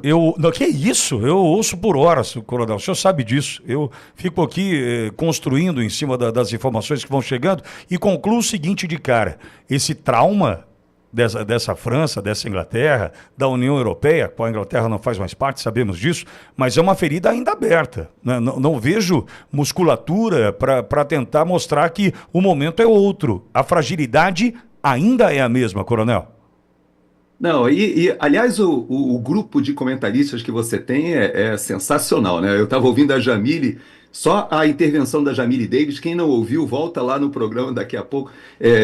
Não, que isso? Eu ouço por horas, Coronel. O senhor sabe disso. Eu fico aqui construindo em cima das informações que vão chegando e concluo o seguinte de cara. Esse trauma dessa França, dessa Inglaterra, da União Europeia, qual a Inglaterra não faz mais parte, sabemos disso, mas é uma ferida ainda aberta. Né? Não vejo musculatura para tentar mostrar que o momento é outro. A fragilidade ainda é a mesma, Coronel. Não, aliás, o grupo de comentaristas que você tem é sensacional, né? Eu estava ouvindo a Jamile, só a intervenção da Jamile Davis, quem não ouviu, volta lá no programa daqui a pouco,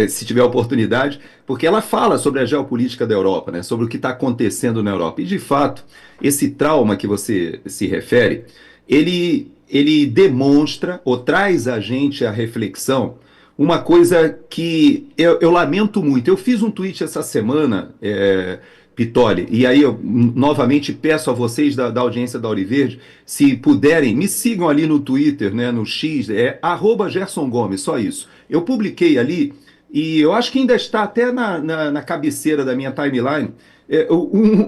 se tiver oportunidade, porque ela fala sobre a geopolítica da Europa, né? Sobre o que está acontecendo na Europa. E, de fato, esse trauma que você se refere, ele demonstra ou traz a gente à reflexão uma coisa que eu lamento muito. Eu fiz um tweet essa semana, Pitoli, e aí eu novamente peço a vocês da audiência da Auriverde, se puderem, me sigam ali no Twitter, né, no X, @Gerson Gomes, só isso. Eu publiquei ali, e eu acho que ainda está até na cabeceira da minha timeline,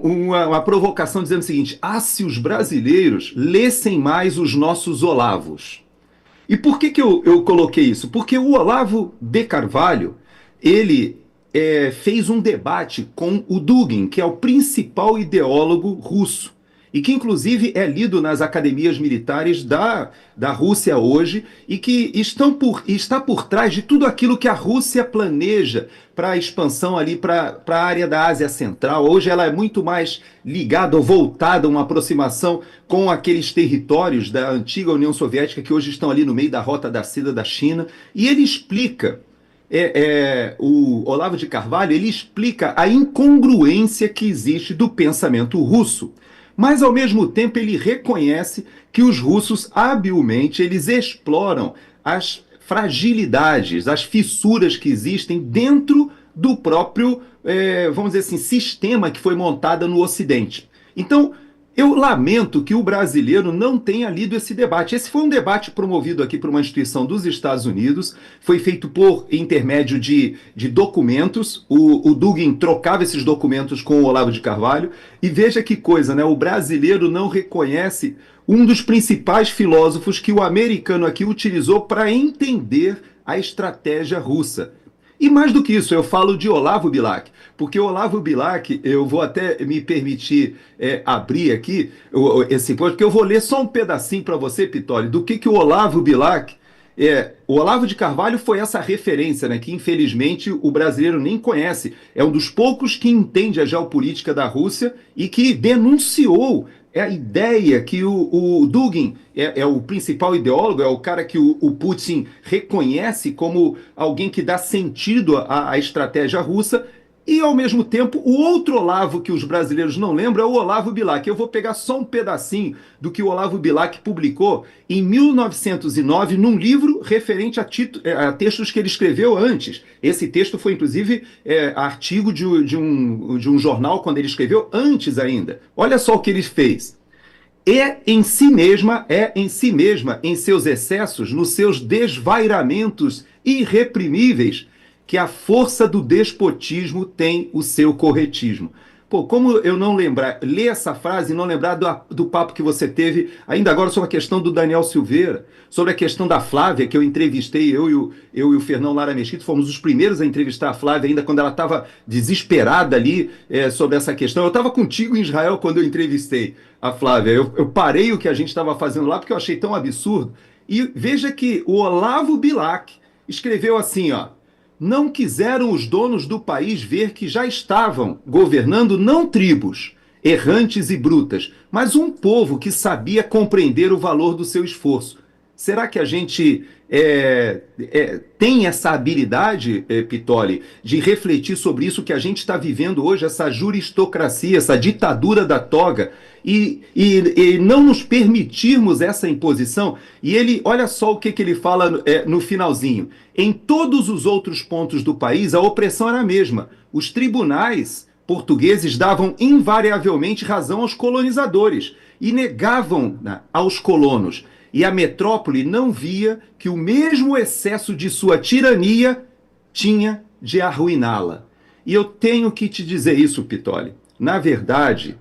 uma provocação dizendo o seguinte: se os brasileiros lessem mais os nossos Olavos. E por que eu coloquei isso? Porque o Olavo de Carvalho, ele fez um debate com o Dugin, que é o principal ideólogo russo, e que inclusive é lido nas academias militares da Rússia hoje, e que está por trás de tudo aquilo que a Rússia planeja para a expansão ali para a área da Ásia Central. Hoje ela é muito mais ligada ou voltada a uma aproximação com aqueles territórios da antiga União Soviética que hoje estão ali no meio da Rota da Seda da China. E ele explica, o Olavo de Carvalho, ele explica a incongruência que existe do pensamento russo. Mas, ao mesmo tempo, ele reconhece que os russos, habilmente, eles exploram as fragilidades, as fissuras que existem dentro do próprio, vamos dizer assim, sistema que foi montado no Ocidente. Então, eu lamento que o brasileiro não tenha lido esse debate. Esse foi um debate promovido aqui por uma instituição dos Estados Unidos, foi feito por intermédio de documentos. O Dugin trocava esses documentos com o Olavo de Carvalho, e veja que coisa, né? O brasileiro não reconhece um dos principais filósofos que o americano aqui utilizou para entender a estratégia russa. E mais do que isso, eu falo de Olavo Bilac, porque o Olavo Bilac, eu vou até me permitir abrir aqui esse post, porque eu vou ler só um pedacinho para você, Pitoli, do que o Olavo Bilac... o Olavo de Carvalho foi essa referência, né, que infelizmente o brasileiro nem conhece. É um dos poucos que entende a geopolítica da Rússia e que denunciou a ideia que o Dugin é o principal ideólogo, é o cara que o Putin reconhece como alguém que dá sentido à estratégia russa. E, ao mesmo tempo, o outro Olavo que os brasileiros não lembram é o Olavo Bilac. Eu vou pegar só um pedacinho do que o Olavo Bilac publicou em 1909 num livro referente a textos que ele escreveu antes. Esse texto foi, inclusive, artigo de um jornal quando ele escreveu antes ainda. Olha só o que ele fez. Em si mesma, em seus excessos, nos seus desvairamentos irreprimíveis, que a força do despotismo tem o seu corretismo. Pô, como eu não lembrar, ler essa frase e não lembrar do papo que você teve ainda agora sobre a questão do Daniel Silveira, sobre a questão da Flávia, que eu entrevistei, eu e o Fernão Lara Mesquita, fomos os primeiros a entrevistar a Flávia, ainda quando ela estava desesperada ali sobre essa questão. Eu estava contigo em Israel quando eu entrevistei a Flávia. Eu parei o que a gente estava fazendo lá porque eu achei tão absurdo. E veja que o Olavo Bilac escreveu assim, ó: não quiseram os donos do país ver que já estavam governando não tribos errantes e brutas, mas um povo que sabia compreender o valor do seu esforço. Será que a gente tem essa habilidade, Pitoli, de refletir sobre isso que a gente está vivendo hoje, essa juristocracia, essa ditadura da toga, e não nos permitirmos essa imposição? E ele, olha só o que ele fala no finalzinho. Em todos os outros pontos do país, a opressão era a mesma. Os tribunais portugueses davam invariavelmente razão aos colonizadores e negavam, né, aos colonos. E a metrópole não via que o mesmo excesso de sua tirania tinha de arruiná-la. E eu tenho que te dizer isso, Pitoli. Na verdade,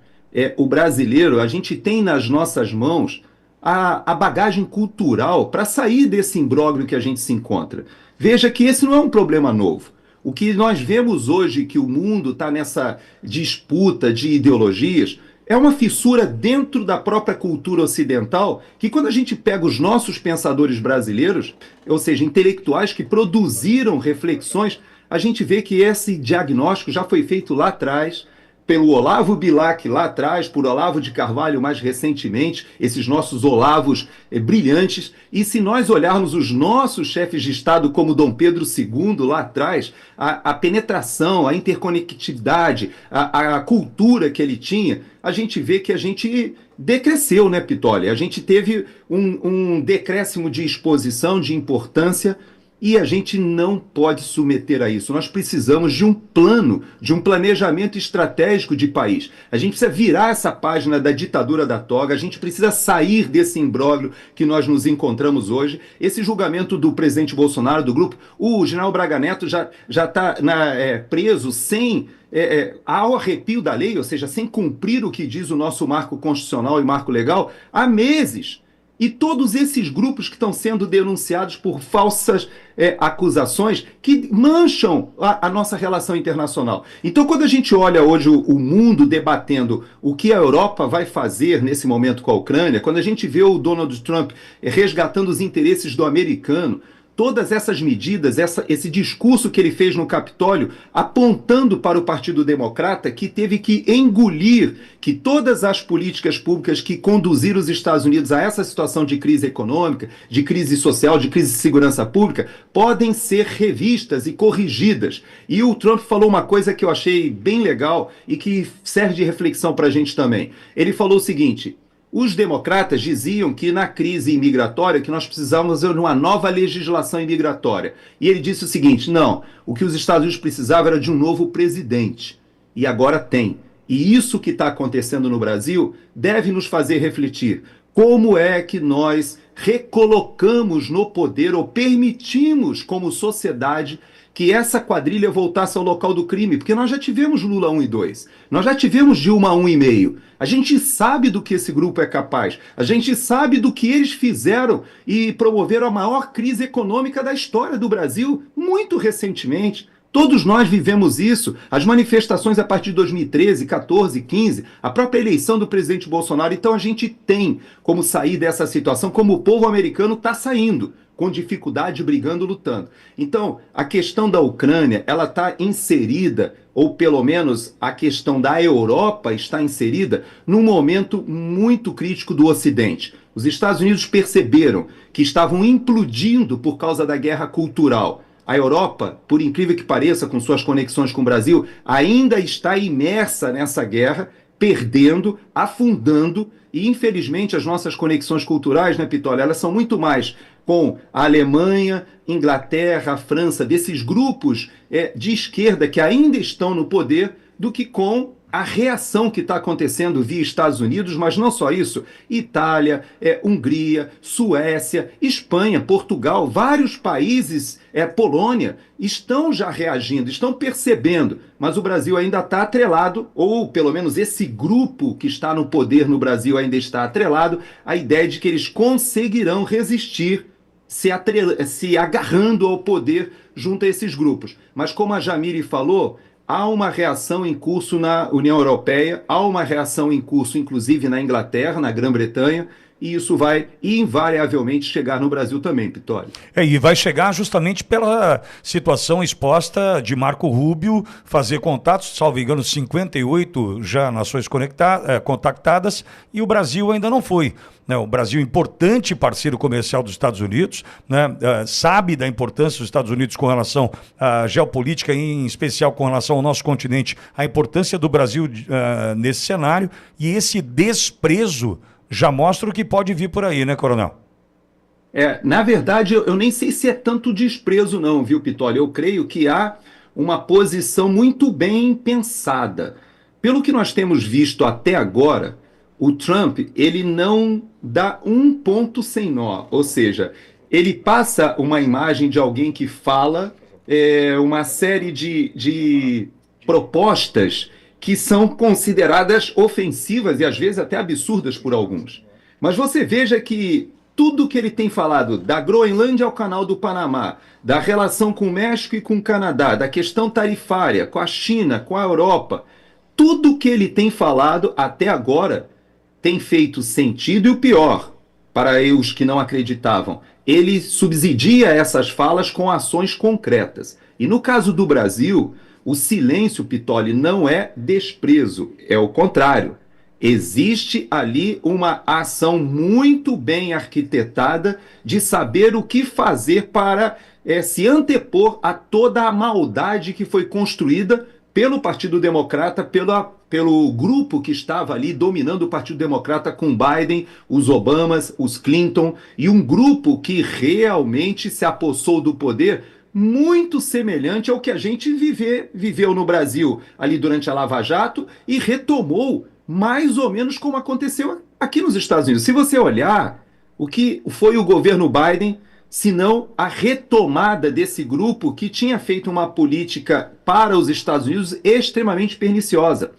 o brasileiro, a gente tem nas nossas mãos a bagagem cultural para sair desse imbróglio que a gente se encontra. Veja que esse não é um problema novo. O que nós vemos hoje, que o mundo está nessa disputa de ideologias, é uma fissura dentro da própria cultura ocidental, que quando a gente pega os nossos pensadores brasileiros, ou seja, intelectuais que produziram reflexões, a gente vê que esse diagnóstico já foi feito lá atrás, pelo Olavo Bilac lá atrás, por Olavo de Carvalho mais recentemente, esses nossos Olavos brilhantes. E se nós olharmos os nossos chefes de Estado como Dom Pedro II lá atrás, a penetração, a interconectividade, a cultura que ele tinha, a gente vê que a gente decresceu, né, Pitoli? A gente teve um decréscimo de exposição, de importância, e a gente não pode submeter a isso. Nós precisamos de um plano, de um planejamento estratégico de país. A gente precisa virar essa página da ditadura da toga, a gente precisa sair desse imbróglio que nós nos encontramos hoje. Esse julgamento do presidente Bolsonaro, do grupo, o general Braga Neto já está preso sem... ao arrepio da lei, ou seja, sem cumprir o que diz o nosso marco constitucional e marco legal, há meses. E todos esses grupos que estão sendo denunciados por falsas acusações que mancham a nossa relação internacional. Então, quando a gente olha hoje o mundo debatendo o que a Europa vai fazer nesse momento com a Ucrânia, quando a gente vê o Donald Trump resgatando os interesses do americano, todas essas medidas, esse discurso que ele fez no Capitólio, apontando para o Partido Democrata, que teve que engolir que todas as políticas públicas que conduziram os Estados Unidos a essa situação de crise econômica, de crise social, de crise de segurança pública, podem ser revistas e corrigidas. E o Trump falou uma coisa que eu achei bem legal e que serve de reflexão para a gente também. Ele falou o seguinte: os democratas diziam que na crise imigratória que nós precisávamos de uma nova legislação imigratória. E ele disse o seguinte: não, o que os Estados Unidos precisavam era de um novo presidente. E agora tem. E isso que está acontecendo no Brasil deve nos fazer refletir. Como é que nós recolocamos no poder ou permitimos como sociedade que essa quadrilha voltasse ao local do crime? Porque nós já tivemos Lula 1 e 2, nós já tivemos Dilma 1,5. A gente sabe do que esse grupo é capaz, a gente sabe do que eles fizeram e promoveram a maior crise econômica da história do Brasil, muito recentemente. Todos nós vivemos isso, as manifestações a partir de 2013, 14, 15, a própria eleição do presidente Bolsonaro. Então a gente tem como sair dessa situação, como o povo americano está saindo, com dificuldade, brigando, lutando. Então, a questão da Ucrânia, ela está inserida, ou pelo menos a questão da Europa está inserida, num momento muito crítico do Ocidente. Os Estados Unidos perceberam que estavam implodindo por causa da guerra cultural. A Europa, por incrível que pareça, com suas conexões com o Brasil, ainda está imersa nessa guerra, perdendo, afundando, e infelizmente as nossas conexões culturais, né, Pitoli, elas são muito mais com a Alemanha, Inglaterra, a França, desses grupos de esquerda que ainda estão no poder, do que com a reação que está acontecendo via Estados Unidos, mas não só isso, Itália, Hungria, Suécia, Espanha, Portugal, vários países, Polônia, estão já reagindo, estão percebendo, mas o Brasil ainda está atrelado, ou pelo menos esse grupo que está no poder no Brasil ainda está atrelado, à ideia de que eles conseguirão resistir se agarrando ao poder junto a esses grupos. Mas como a Jamile falou, há uma reação em curso na União Europeia, há uma reação em curso, inclusive, na Inglaterra, na Grã-Bretanha, e isso vai invariavelmente chegar no Brasil também, Pitoli. E vai chegar justamente pela situação exposta de Marco Rubio fazer contatos, salvo engano, 58 já nações contactadas, e o Brasil ainda não foi. O Brasil, importante parceiro comercial dos Estados Unidos, né, sabe da importância dos Estados Unidos com relação à geopolítica, em especial com relação ao nosso continente, a importância do Brasil nesse cenário, e esse desprezo já mostra o que pode vir por aí, né, Coronel? Na verdade, eu nem sei se é tanto desprezo não, viu, Pitoli? Eu creio que há uma posição muito bem pensada. Pelo que nós temos visto até agora, o Trump, ele não dá um ponto sem nó, ou seja, ele passa uma imagem de alguém que fala uma série de propostas que são consideradas ofensivas e às vezes até absurdas por alguns. Mas você veja que tudo que ele tem falado, da Groenlândia ao Canal do Panamá, da relação com o México e com o Canadá, da questão tarifária, com a China, com a Europa, tudo que ele tem falado até agora tem feito sentido, e o pior, para os que não acreditavam, ele subsidia essas falas com ações concretas. E no caso do Brasil, o silêncio, Pitoli, não é desprezo, é o contrário. Existe ali uma ação muito bem arquitetada de saber o que fazer para se antepor a toda a maldade que foi construída pelo Partido Democrata, pelo grupo que estava ali dominando o Partido Democrata com Biden, os Obamas, os Clinton, e um grupo que realmente se apossou do poder muito semelhante ao que a gente viveu no Brasil ali durante a Lava Jato e retomou mais ou menos como aconteceu aqui nos Estados Unidos. Se você olhar o que foi o governo Biden, senão a retomada desse grupo que tinha feito uma política para os Estados Unidos extremamente perniciosa.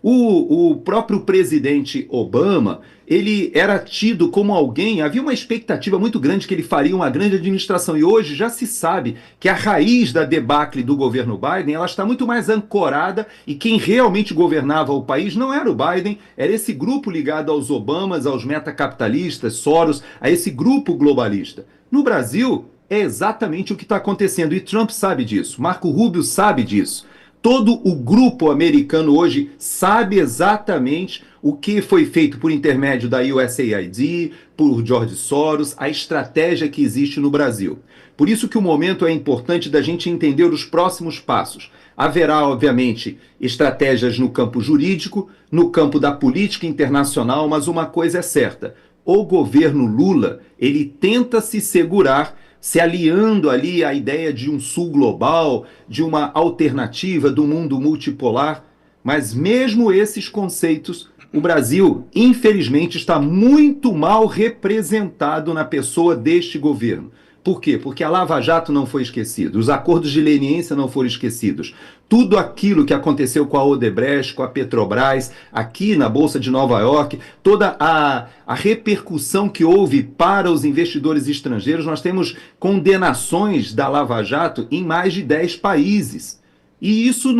O próprio presidente Obama, ele era tido como alguém, havia uma expectativa muito grande que ele faria uma grande administração, e hoje já se sabe que a raiz da debacle do governo Biden, ela está muito mais ancorada, e quem realmente governava o país não era o Biden, era esse grupo ligado aos Obamas, aos metacapitalistas, Soros, a esse grupo globalista. No Brasil, é exatamente o que está acontecendo, e Trump sabe disso, Marco Rubio sabe disso. Todo o grupo americano hoje sabe exatamente o que foi feito por intermédio da USAID, por George Soros, a estratégia que existe no Brasil. Por isso que o momento é importante da gente entender os próximos passos. Haverá, obviamente, estratégias no campo jurídico, no campo da política internacional, mas uma coisa é certa: o governo Lula, ele tenta se segurar, se aliando ali à ideia de um sul global, de uma alternativa do mundo multipolar, mas mesmo esses conceitos, o Brasil, infelizmente, está muito mal representado na pessoa deste governo. Por quê? Porque a Lava Jato não foi esquecida, os acordos de leniência não foram esquecidos. Tudo aquilo que aconteceu com a Odebrecht, com a Petrobras, aqui na Bolsa de Nova York, toda a repercussão que houve para os investidores estrangeiros, nós temos condenações da Lava Jato em mais de 10 países. E isso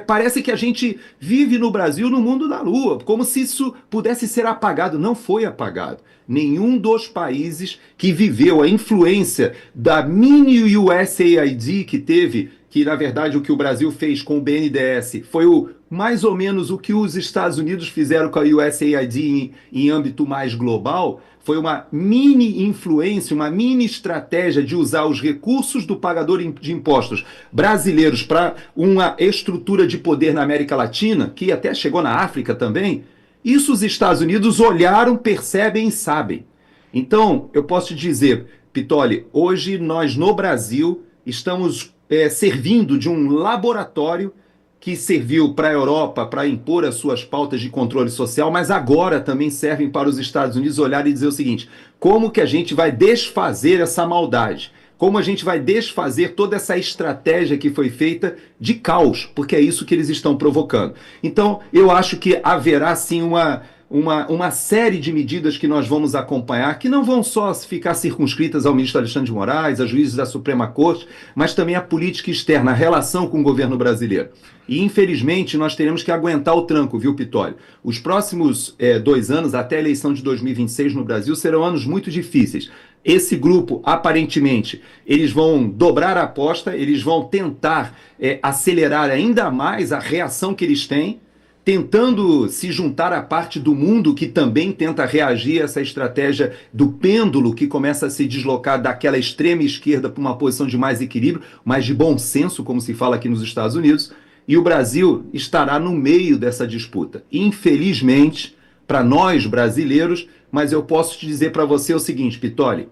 parece que a gente vive no Brasil, no mundo da lua, como se isso pudesse ser apagado. Não foi apagado. Nenhum dos países que viveu a influência da mini USAID que teve, que na verdade o que o Brasil fez com o BNDES foi mais ou menos o que os Estados Unidos fizeram com a USAID em âmbito mais global, foi uma mini influência, uma mini estratégia de usar os recursos do pagador de impostos brasileiros para uma estrutura de poder na América Latina, que até chegou na África também. Isso os Estados Unidos olharam, percebem e sabem. Então, eu posso te dizer, Pitoli, hoje nós no Brasil estamos servindo de um laboratório que serviu para a Europa para impor as suas pautas de controle social, mas agora também servem para os Estados Unidos olhar e dizer o seguinte: como que a gente vai desfazer essa maldade? Como a gente vai desfazer toda essa estratégia que foi feita de caos, porque é isso que eles estão provocando. Então, eu acho que haverá sim uma série de medidas que nós vamos acompanhar, que não vão só ficar circunscritas ao ministro Alexandre de Moraes, a juízes da Suprema Corte, mas também a política externa, a relação com o governo brasileiro. E, infelizmente, nós teremos que aguentar o tranco, viu, Pitoli? Os próximos 2 anos, até a eleição de 2026 no Brasil, serão anos muito difíceis. Esse grupo, aparentemente, eles vão dobrar a aposta, eles vão tentar acelerar ainda mais a reação que eles têm, tentando se juntar à parte do mundo que também tenta reagir a essa estratégia do pêndulo que começa a se deslocar daquela extrema esquerda para uma posição de mais equilíbrio, mais de bom senso, como se fala aqui nos Estados Unidos, e o Brasil estará no meio dessa disputa. Infelizmente, para nós brasileiros, mas eu posso te dizer para você o seguinte, Pitoli: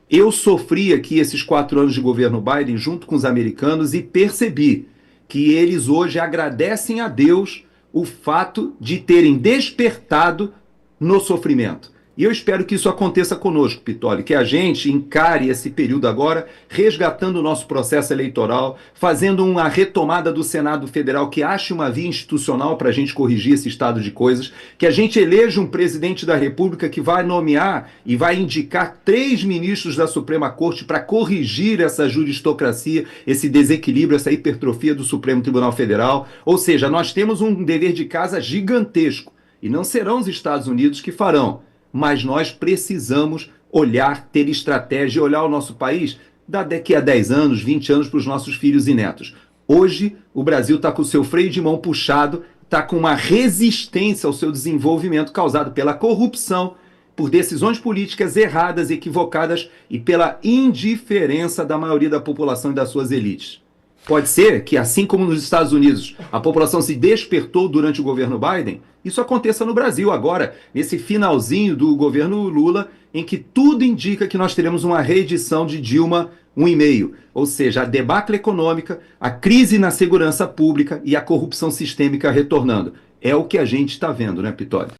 eu sofri aqui esses 4 anos de governo Biden junto com os americanos e percebi que eles hoje agradecem a Deus o fato de terem despertado no sofrimento. E eu espero que isso aconteça conosco, Pitoli, que a gente encare esse período agora, resgatando o nosso processo eleitoral, fazendo uma retomada do Senado Federal, que ache uma via institucional para a gente corrigir esse estado de coisas, que a gente eleja um presidente da República que vai nomear e vai indicar 3 ministros da Suprema Corte para corrigir essa juristocracia, esse desequilíbrio, essa hipertrofia do Supremo Tribunal Federal. Ou seja, nós temos um dever de casa gigantesco, e não serão os Estados Unidos que farão. Mas nós precisamos olhar, ter estratégia e olhar o nosso país daqui a 10 anos, 20 anos para os nossos filhos e netos. Hoje, o Brasil está com o seu freio de mão puxado, está com uma resistência ao seu desenvolvimento causado pela corrupção, por decisões políticas erradas, equivocadas e pela indiferença da maioria da população e das suas elites. Pode ser que, assim como nos Estados Unidos, a população se despertou durante o governo Biden, isso aconteça no Brasil agora, nesse finalzinho do governo Lula, em que tudo indica que nós teremos uma reedição de Dilma 1,5. Ou seja, a debacle econômica, a crise na segurança pública e a corrupção sistêmica retornando. É o que a gente está vendo, né, Pitoli?